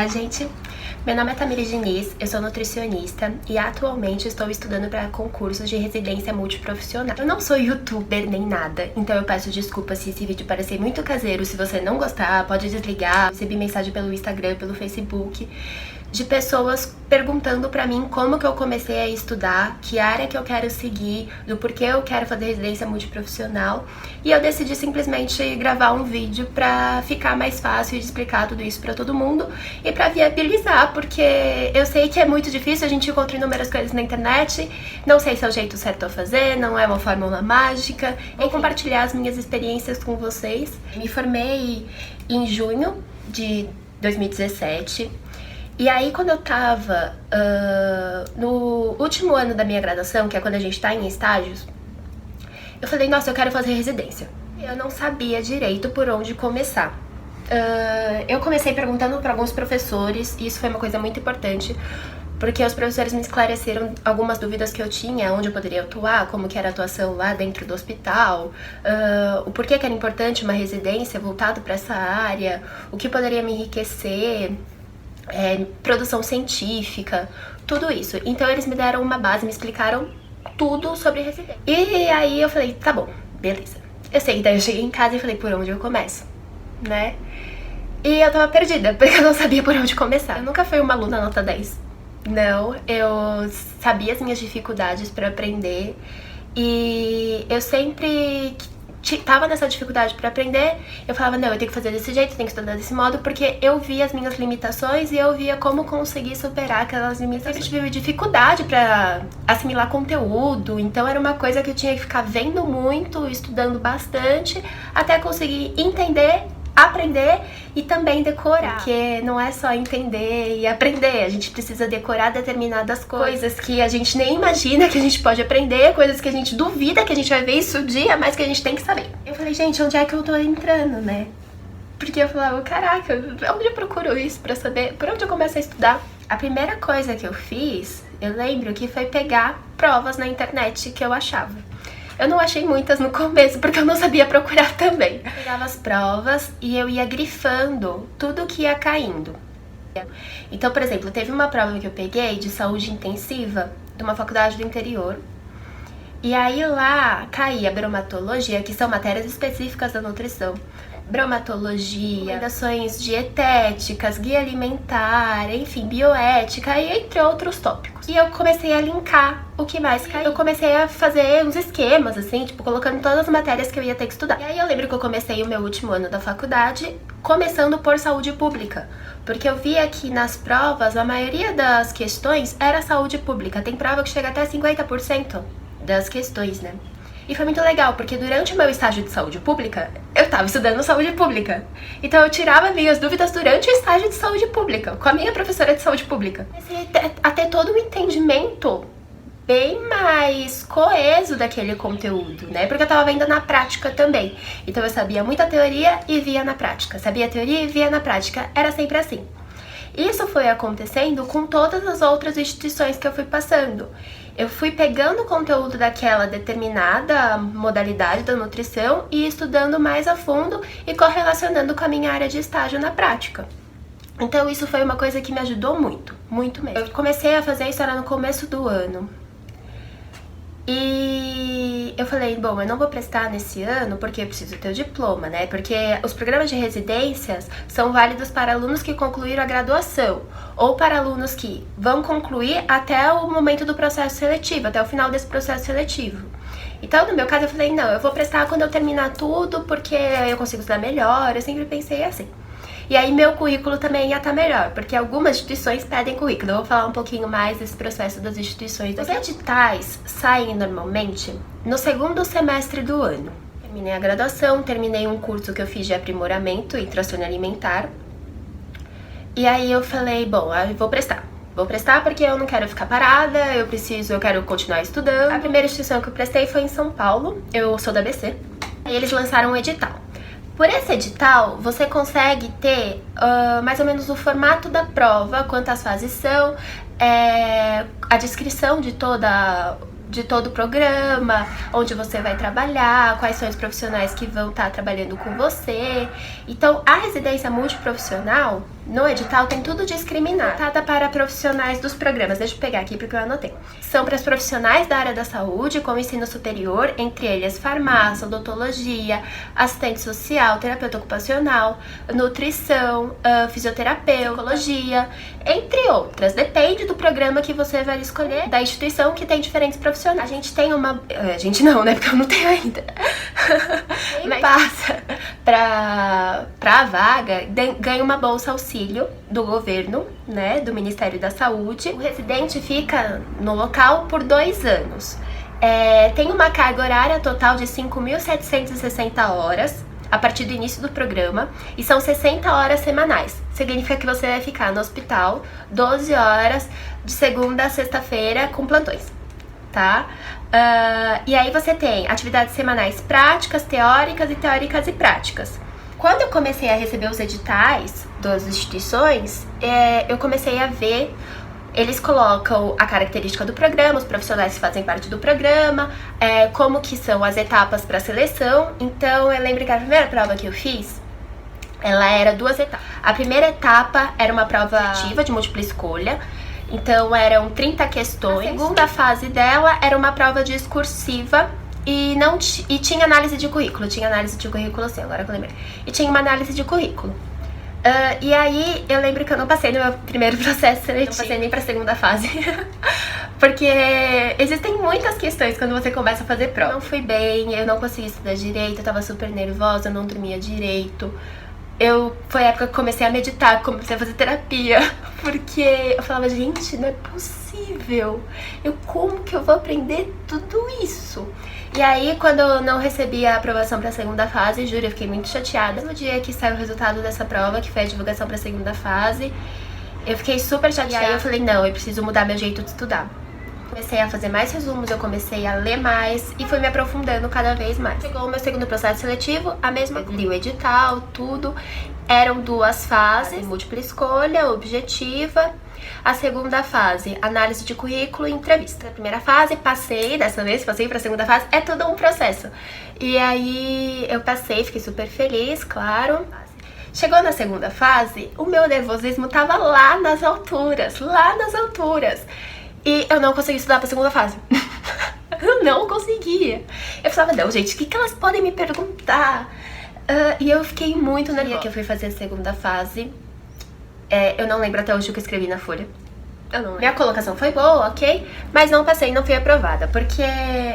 Olá, gente! Meu nome é Tamires Diniz, eu sou nutricionista e atualmente estou estudando para concursos de residência multiprofissional. Eu não sou youtuber nem nada, então eu peço desculpas se esse vídeo parecer muito caseiro. Se você não gostar, pode desligar. Recebi mensagem pelo Instagram, pelo Facebook, de pessoas perguntando pra mim como que eu comecei a estudar, que área que eu quero seguir, do porquê eu quero fazer residência multiprofissional. E eu decidi simplesmente gravar um vídeo pra ficar mais fácil de explicar tudo isso pra todo mundo e pra viabilizar, porque eu sei que é muito difícil, a gente encontra inúmeras coisas na internet, não sei se é o jeito certo a fazer, não é uma fórmula mágica. Vou compartilhar as minhas experiências com vocês. Me formei em junho de 2017. E aí, quando eu tava no último ano da minha graduação, que é quando a gente tá em estágios, eu falei, nossa, eu quero fazer residência. Eu não sabia direito por onde começar. Eu comecei perguntando para alguns professores, e isso foi uma coisa muito importante, porque os professores me esclareceram algumas dúvidas que eu tinha, onde eu poderia atuar, como que era a atuação lá dentro do hospital, o porquê que era importante uma residência voltada para essa área, o que poderia me enriquecer, produção científica, tudo isso. Então eles me deram uma base, me explicaram tudo sobre residência. E aí eu falei, tá bom, beleza. Eu sei, daí eu cheguei em casa e falei, por onde eu começo, né? E eu tava perdida, porque eu não sabia por onde começar. Eu nunca fui uma aluna nota 10. Não, eu sabia as minhas dificuldades pra aprender e eu sempre tava nessa dificuldade pra aprender, eu falava, não, eu tenho que fazer desse jeito, eu tenho que estudar desse modo, porque eu via as minhas limitações e eu via como conseguir superar aquelas limitações. Eu tive dificuldade pra assimilar conteúdo, então era uma coisa que eu tinha que ficar vendo muito, estudando bastante, até conseguir entender, aprender e também decorar, porque não é só entender e aprender, a gente precisa decorar determinadas coisas que a gente nem imagina que a gente pode aprender, coisas que a gente duvida que a gente vai ver isso um dia, mas que a gente tem que saber. Eu falei, gente, onde é que eu tô entrando, né? Porque eu falava, caraca, onde eu procuro isso pra saber, por onde eu começo a estudar? A primeira coisa que eu fiz, eu lembro que foi pegar provas na internet que eu achava. Eu não achei muitas no começo, porque eu não sabia procurar também. Eu pegava as provas e eu ia grifando tudo que ia caindo. Então, por exemplo, teve uma prova que eu peguei de saúde intensiva de uma faculdade do interior. E aí lá caía bromatologia, que são matérias específicas da nutrição. Bromatologia, recomendações dietéticas, guia alimentar, enfim, bioética e entre outros tópicos. E eu comecei a linkar o que mais caiu. Eu comecei a fazer uns esquemas, assim, tipo, colocando todas as matérias que eu ia ter que estudar. E aí eu lembro que eu comecei o meu último ano da faculdade, começando por saúde pública. Porque eu via que nas provas, a maioria das questões era saúde pública. Tem prova que chega até 50% das questões, né? E foi muito legal, porque durante o meu estágio de saúde pública, eu tava estudando saúde pública. Então eu tirava minhas dúvidas durante o estágio de saúde pública, com a minha professora de saúde pública. Comecei a ter todo um entendimento bem mais coeso daquele conteúdo, né? Porque eu tava vendo na prática também. Então eu sabia muita teoria e via na prática. Sabia teoria e via na prática. Era sempre assim. Isso foi acontecendo com todas as outras instituições que eu fui passando. Eu fui pegando o conteúdo daquela determinada modalidade da nutrição e estudando mais a fundo e correlacionando com a minha área de estágio na prática. Então isso foi uma coisa que me ajudou muito, muito mesmo. Eu comecei a fazer isso era no começo do ano. E eu falei, bom, eu não vou prestar nesse ano porque eu preciso ter o diploma, né? Porque os programas de residências são válidos para alunos que concluíram a graduação ou para alunos que vão concluir até o momento do processo seletivo, até o final desse processo seletivo. Então, no meu caso, eu falei, não, eu vou prestar quando eu terminar tudo porque eu consigo estudar melhor, eu sempre pensei assim. E aí meu currículo também ia estar melhor, porque algumas instituições pedem currículo. Eu vou falar um pouquinho mais desse processo das instituições. Os editais saem normalmente no segundo semestre do ano. Terminei a graduação, terminei um curso que eu fiz de aprimoramento em transtorno alimentar. E aí eu falei, bom, eu vou prestar. Vou prestar porque eu não quero ficar parada, eu quero continuar estudando. A primeira instituição que eu prestei foi em São Paulo, eu sou da ABC. Aí eles lançaram um edital. Por esse edital, você consegue ter mais ou menos o formato da prova, quantas fases são, a descrição de todo o programa, onde você vai trabalhar, quais são os profissionais que vão estar trabalhando com você. Então, a residência multiprofissional, No edital tem tudo discriminado, voltada para profissionais dos programas. Deixa eu pegar aqui porque eu anotei. São para os profissionais da área da saúde com ensino superior, entre eles farmácia, odontologia, assistente social, terapeuta ocupacional, nutrição, fisioterapeuta, psicologia, entre outras. Depende do programa que você vai escolher, da instituição que tem diferentes profissionais. A gente tem uma... A gente não, né? Porque eu não tenho ainda. Mas passa pra a vaga, ganha uma bolsa auxílio do governo, né, do Ministério da Saúde. O residente fica no local por 2 anos. Tem uma carga horária total de 5.760 horas a partir do início do programa e são 60 horas semanais. Significa que você vai ficar no hospital 12 horas de segunda a sexta-feira com plantões, tá? E aí você tem atividades semanais práticas, teóricas e práticas. Quando eu comecei a receber os editais das instituições, eu comecei a ver, eles colocam a característica do programa, os profissionais que fazem parte do programa, como que são as etapas para seleção. Então eu lembro que a primeira prova que eu fiz, ela era 2 etapas. A primeira etapa era uma prova ativa de múltipla escolha, então eram 30 questões. A segunda fase dela era uma prova discursiva e tinha análise de currículo. Tinha análise de currículo, sim, agora que eu lembrei. E tinha uma análise de currículo. E aí eu lembro que eu não passei no meu primeiro processo seletivo, não passei nem pra segunda fase. Porque existem muitas questões quando você começa a fazer prova. Não fui bem, eu não consegui estudar direito, eu tava super nervosa, eu não dormia direito. Foi a época que eu comecei a meditar, comecei a fazer terapia, porque eu falava, gente, não é possível, como que eu vou aprender tudo isso? E aí, quando eu não recebi a aprovação para a segunda fase, juro, eu fiquei muito chateada. No dia que saiu o resultado dessa prova, que foi a divulgação para a segunda fase, eu fiquei super chateada. E aí eu falei, não, eu preciso mudar meu jeito de estudar. Comecei a fazer mais resumos, eu comecei a ler mais e fui me aprofundando cada vez mais. Chegou o meu segundo processo seletivo, a mesma, li o edital, tudo. Eram 2 fases, múltipla escolha, objetiva. A segunda fase, análise de currículo e entrevista. Na primeira fase, passei, dessa vez passei pra segunda fase, é tudo um processo. E aí eu passei, fiquei super feliz, claro. Chegou na segunda fase, o meu nervosismo tava lá nas alturas, E eu não consegui estudar pra segunda fase. Eu não conseguia. Eu falava, não, gente, o que elas podem me perguntar? E eu fiquei muito nervosa. Que eu fui fazer a segunda fase. Eu não lembro até hoje o que eu escrevi na folha. Eu não lembro. Minha colocação foi boa, ok? Mas não passei, não fui aprovada. Porque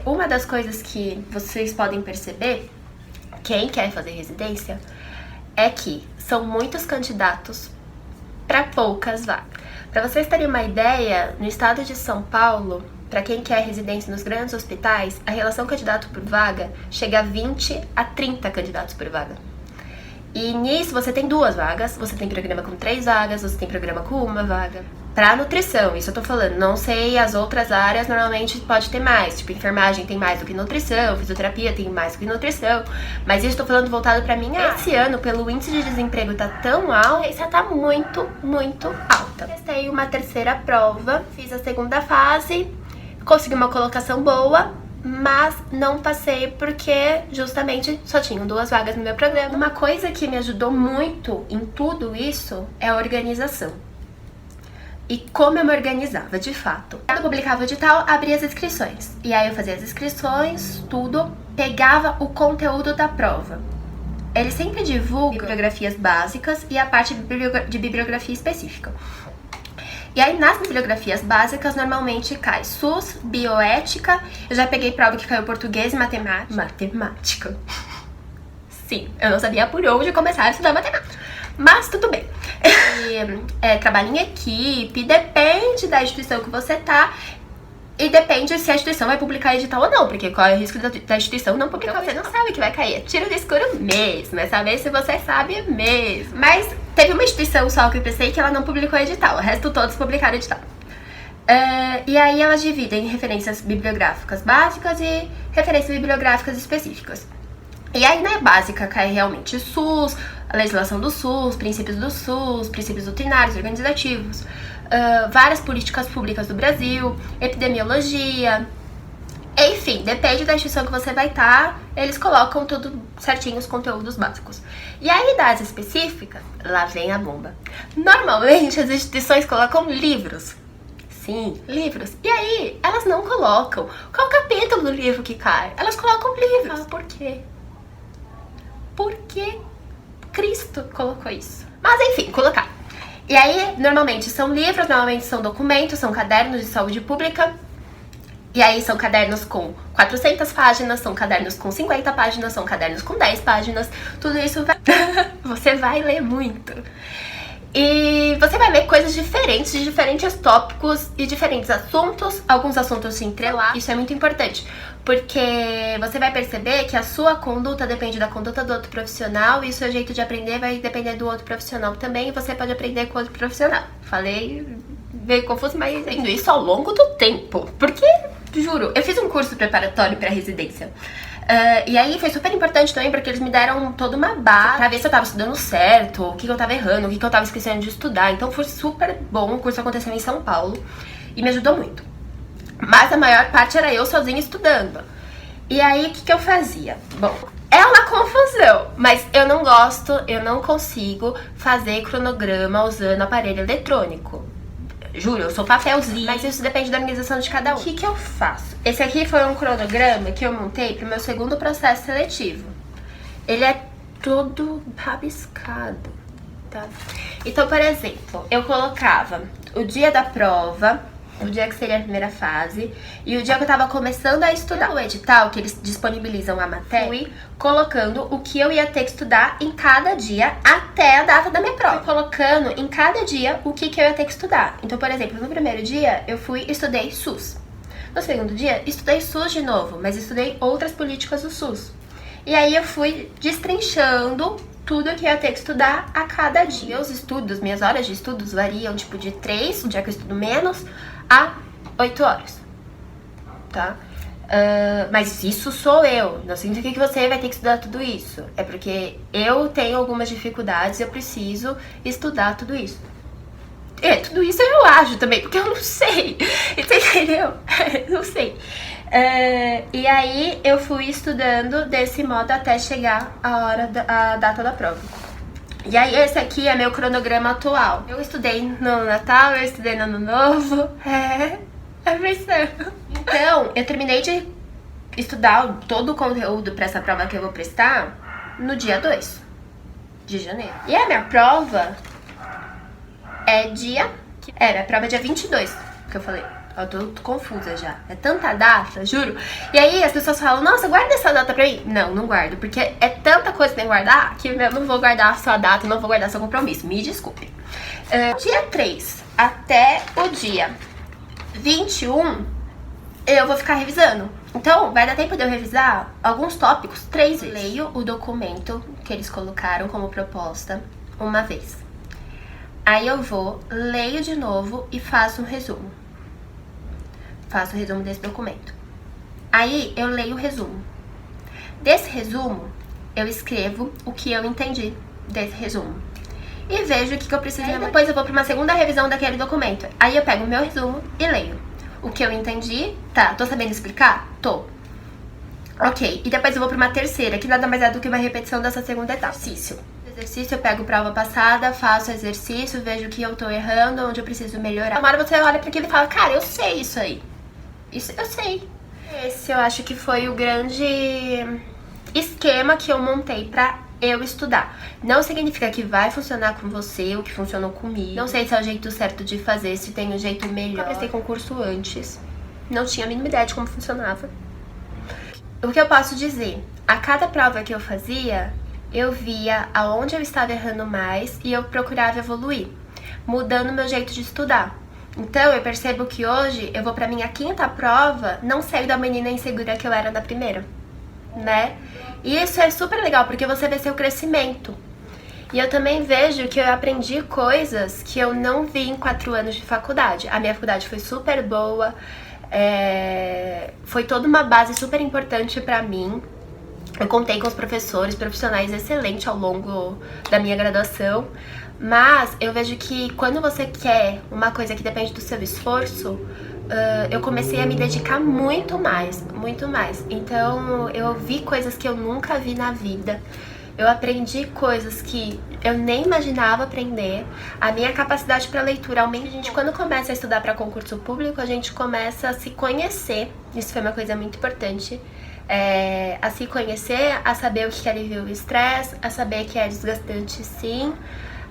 uma das coisas que vocês podem perceber, quem quer fazer residência, é que são muitos candidatos para poucas vagas. Para vocês terem uma ideia, no estado de São Paulo, para quem quer residência nos grandes hospitais, a relação candidato por vaga chega a 20 a 30 candidatos por vaga. E nisso você tem 2 vagas, você tem programa com 3 vagas, você tem programa com 1 vaga. Pra nutrição, isso eu tô falando, não sei, as outras áreas normalmente pode ter mais, tipo enfermagem tem mais do que nutrição, fisioterapia tem mais do que nutrição, mas isso eu tô falando voltado pra mim. Esse ano, pelo índice de desemprego tá tão alto, isso tá muito, muito alta. Testei uma terceira prova, fiz a segunda fase, consegui uma colocação boa, mas não passei porque justamente só tinham 2 vagas no meu programa. Uma coisa que me ajudou muito em tudo isso é a organização. E como eu me organizava, de fato. Quando eu publicava o edital, abria as inscrições. E aí eu fazia as inscrições, tudo, pegava o conteúdo da prova. Eles sempre divulgam bibliografias básicas e a parte de bibliografia específica. E aí nas bibliografias básicas normalmente cai SUS, bioética, eu já peguei prova que caiu português e matemática. Matemática. Sim, eu não sabia por onde começar a estudar matemática. Mas tudo bem. Trabalho em equipe, depende da instituição que você tá. E depende se a instituição vai publicar edital ou não, porque qual é o risco da instituição não publicar? Você não sabe que vai cair, é tiro no escuro mesmo, é saber se você sabe mesmo. Mas teve uma instituição só que eu pensei que ela não publicou edital, o resto todos publicaram edital. E aí elas dividem referências bibliográficas básicas e referências bibliográficas específicas. E aí na básica cai realmente SUS, a legislação do SUS, princípios doutrinários, organizativos, várias políticas públicas do Brasil, epidemiologia, Enfim, depende da instituição que você vai estar, eles colocam tudo certinho, os conteúdos básicos. E aí, das específicas, lá vem a bomba. Normalmente, as instituições colocam livros. Sim, livros. E aí, elas não colocam qual capítulo do livro que cai. Elas colocam livros. Ah, por quê? Por que Cristo colocou isso? Mas enfim, colocar. E aí, normalmente são livros, normalmente são documentos, são cadernos de saúde pública. E aí são cadernos com 400 páginas, são cadernos com 50 páginas, são cadernos com 10 páginas. Tudo isso você vai ler muito. E você vai ler coisas diferentes, de diferentes tópicos e diferentes assuntos. Alguns assuntos se entrelaçam. Isso é muito importante, porque você vai perceber que a sua conduta depende da conduta do outro profissional e o seu jeito de aprender vai depender do outro profissional também. E você pode aprender com outro profissional. Falei, veio confuso, mas indo isso ao longo do tempo. Porque, juro, eu fiz um curso preparatório para residência. E aí foi super importante também, porque eles me deram toda uma base pra ver se eu tava estudando certo, o que eu tava errando, o que eu tava esquecendo de estudar. Então foi super bom, o curso aconteceu em São Paulo e me ajudou muito. Mas a maior parte era eu sozinha estudando. E aí, o que eu fazia? Bom, é uma confusão, mas eu não gosto, eu não consigo fazer cronograma usando aparelho eletrônico. Juro, eu sou papelzinho, mas isso depende da organização de cada um. O que eu faço? Esse aqui foi um cronograma que eu montei pro meu segundo processo seletivo. Ele é todo rabiscado, tá? Então, por exemplo, eu colocava o dia da prova, o dia que seria a primeira fase, e o dia que eu tava começando a estudar. No edital, que eles disponibilizam a matéria, fui colocando o que eu ia ter que estudar em cada dia até a data da minha prova. Fui colocando em cada dia o que eu ia ter que estudar. Então, por exemplo, no primeiro dia, eu fui e estudei SUS. No segundo dia, estudei SUS de novo, mas estudei outras políticas do SUS. E aí eu fui destrinchando tudo que eu ia ter que estudar a cada dia. Meus estudos, minhas horas de estudos variam tipo de 3, um dia que eu estudo menos, a 8 horas, tá? Mas isso sou eu, não significa que você vai ter que estudar tudo isso. É porque eu tenho algumas dificuldades e eu preciso estudar tudo isso. Tudo isso eu acho também, porque eu não sei, entendeu? Não sei. E aí eu fui estudando desse modo até chegar a data da prova. E aí esse aqui é meu cronograma atual. Eu estudei no Natal, eu estudei no Ano Novo. É versão. Então, eu terminei de estudar todo o conteúdo pra essa prova que eu vou prestar no dia 2 de janeiro. E a minha prova era a prova dia 22, que eu falei. Eu tô confusa já. É tanta data, juro. E aí as pessoas falam, nossa, guarda essa data pra mim. Não, não guardo, porque é tanta coisa que tem que guardar que eu não vou guardar a sua data, não vou guardar seu compromisso. Me desculpe. Dia 3 até o dia 21, eu vou ficar revisando. Então, vai dar tempo de eu revisar alguns tópicos 3 vezes. Leio o documento que eles colocaram como proposta uma vez. Aí eu vou, leio de novo e faço um resumo. Faço o resumo desse documento. Aí eu leio o resumo. Desse resumo, eu escrevo o que eu entendi desse resumo. E vejo o que eu preciso. E depois eu vou para uma segunda revisão daquele documento. Aí eu pego o meu resumo e leio. O que eu entendi, tá, tô sabendo explicar? Tô. Ok, e depois eu vou para uma terceira, que nada mais é do que uma repetição dessa segunda etapa. Exercício, eu pego prova passada, faço exercício, vejo o que eu tô errando, onde eu preciso melhorar. Uma hora você olha para aquilo e fala, cara, eu sei isso aí. Isso eu sei. Esse eu acho que foi o grande esquema que eu montei pra eu estudar. Não significa que vai funcionar com você, o que funcionou comigo. Não sei se é o jeito certo de fazer, se tem um jeito melhor. Eu prestei concurso antes. Não tinha a mínima ideia de como funcionava. O que eu posso dizer? A cada prova que eu fazia, eu via aonde eu estava errando mais e eu procurava evoluir, mudando meu jeito de estudar. Então, eu percebo que hoje eu vou pra minha 5ª prova, não saio da menina insegura que eu era na primeira, né? E isso é super legal, porque você vê seu crescimento. E eu também vejo que eu aprendi coisas que eu não vi em 4 anos de faculdade. A minha faculdade foi super boa, foi toda uma base super importante pra mim. Eu contei com os profissionais excelentes ao longo da minha graduação. Mas eu vejo que quando você quer uma coisa que depende do seu esforço, eu comecei a me dedicar muito mais, muito mais. Então eu vi coisas que eu nunca vi na vida. Eu aprendi coisas que eu nem imaginava aprender. A minha capacidade para leitura aumenta. A gente, quando começa a estudar para concurso público, a gente começa a se conhecer. Isso foi uma coisa muito importante. A se conhecer, a saber o que é aliviar o estresse, a saber que é desgastante sim,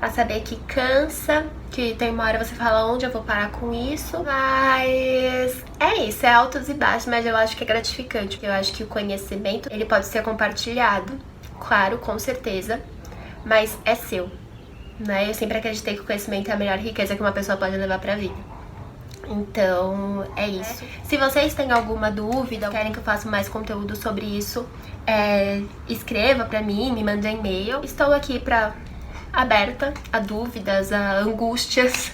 a saber que cansa, que tem uma hora você fala onde eu vou parar com isso. Mas é isso, é altos e baixos, mas eu acho que é gratificante. Eu acho que o conhecimento, ele pode ser compartilhado, claro, com certeza, mas é seu, né? Eu sempre acreditei que o conhecimento é a melhor riqueza que uma pessoa pode levar pra vida. Então, é isso. Se vocês têm alguma dúvida ou querem que eu faça mais conteúdo sobre isso, escreva pra mim, me manda um e-mail. Estou aqui aberta a dúvidas, a angústias,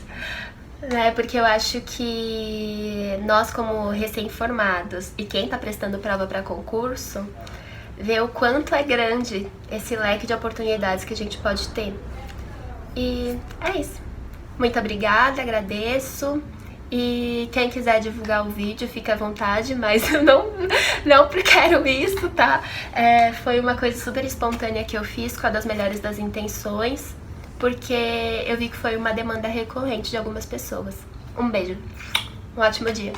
né? Porque eu acho que nós, como recém-formados e quem tá prestando prova pra concurso, vê o quanto é grande esse leque de oportunidades que a gente pode ter. E é isso. Muito obrigada, agradeço. E quem quiser divulgar o vídeo, fica à vontade, mas eu não quero isso, tá? Foi uma coisa super espontânea que eu fiz, com a das melhores das intenções, porque eu vi que foi uma demanda recorrente de algumas pessoas. Um beijo, um ótimo dia.